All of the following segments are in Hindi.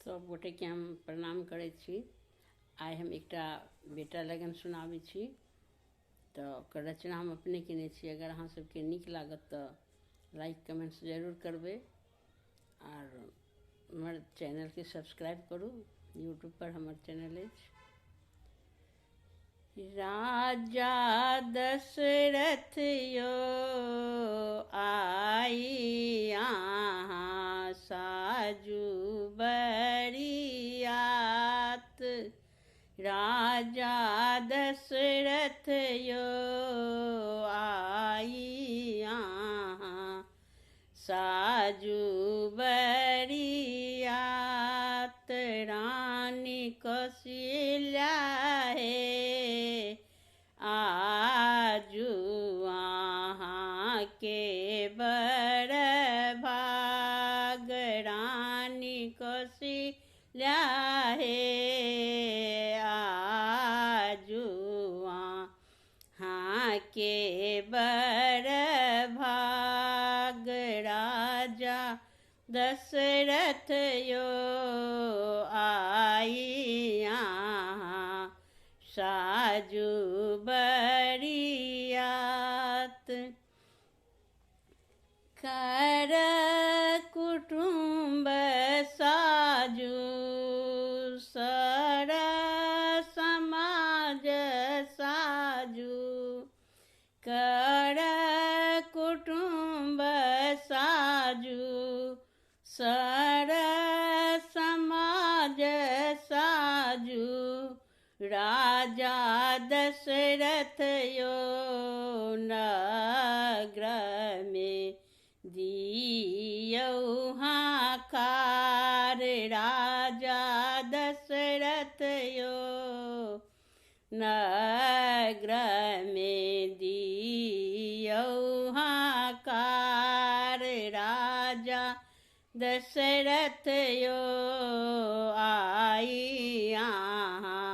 सब गोटे के हम प्रणाम करै छी। आइ हम एकटा बेटा लगन सुनाबै छी तऽ ओकर रचना हम अपने केने छी। अगर अहाँ सबके नीक लागत तऽ लाइक कमेंट्स जरूर करबै और हमर चैनलके सब्सक्राइब करू। यूट्यूब पर हमर चैनल अछि। राजा दशरथ यो आई अहाँ साजू बरियात। राजा दशरथ यो आई अहाँ साजू बरियात। रानी कौशल्या हे आजू अहाँ के बड़ भाग। रानी कौशल्या हे आजू अहाँ के बड़ भाग। राजा दशरथ यो आई अहाँ साजू बरियात। कर कुटुम्ब साजू सर समाज साजू। कर कुटुम्ब साजू सर समाज साजू। राजा दशरथ यो नगर में दियौ हाकार। राजा दशरथ यो नगर में दियौ हाकार। राजा दशरथ यो आई अहाँ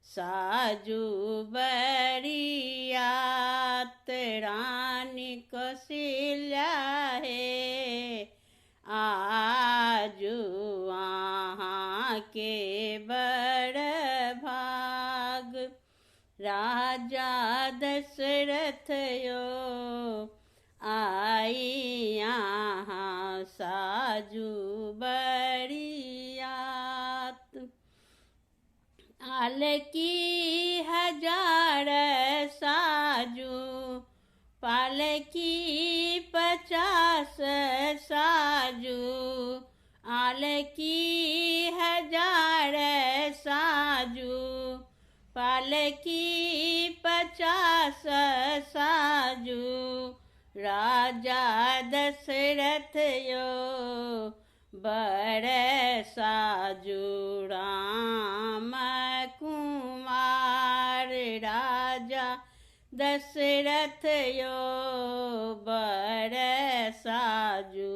साजू बरियात। रानी कौशल्या हे आजू अहाँ के बड़ भाग। राजा दशरथ यो आई अहाँ साजू बरियात। आलकी हजार साजू पालकी 50 साजू। आलकी हजार साजू पालकी 50 साजू। राजा दशरथ यो बड़ साजू राम कुमार। राजा दशरथ यो बड़ साजू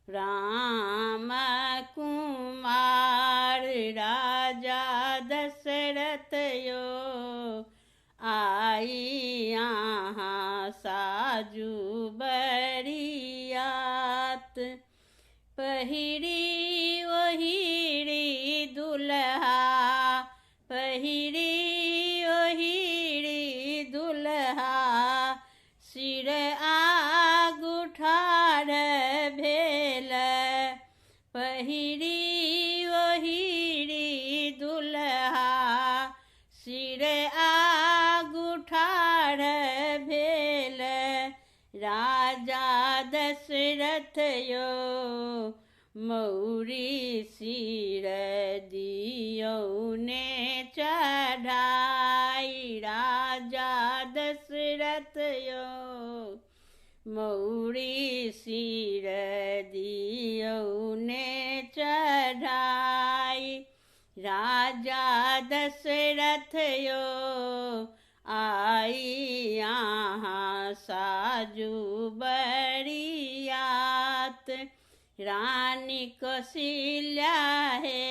राम कुमार। राजा दशरथ यो आई अहाँ साजू बरियात। पहिरी ओहिरी दुल्हा पहिरी ओहिरी दुल्हा। सिर आगुठार भेल पहिरी ओहिरी दुल्हा। सिर आगुठार भेल। राजा दशरथ यो मौरी सिर दियौ ने चढ़ाई। राजा दशरथ यो मौरी सिर दियौ ने चढ़ाई। राजा दशरथ यो आई अहाँ साजू बरियात। रानी कौशल्या हे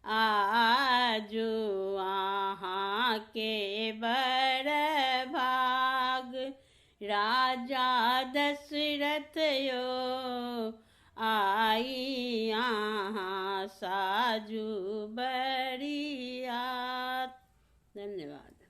आजू अहाँ के बड़ भाग। राजा दशरथ यो आई अहाँ साजू बरियात। धन्यवाद।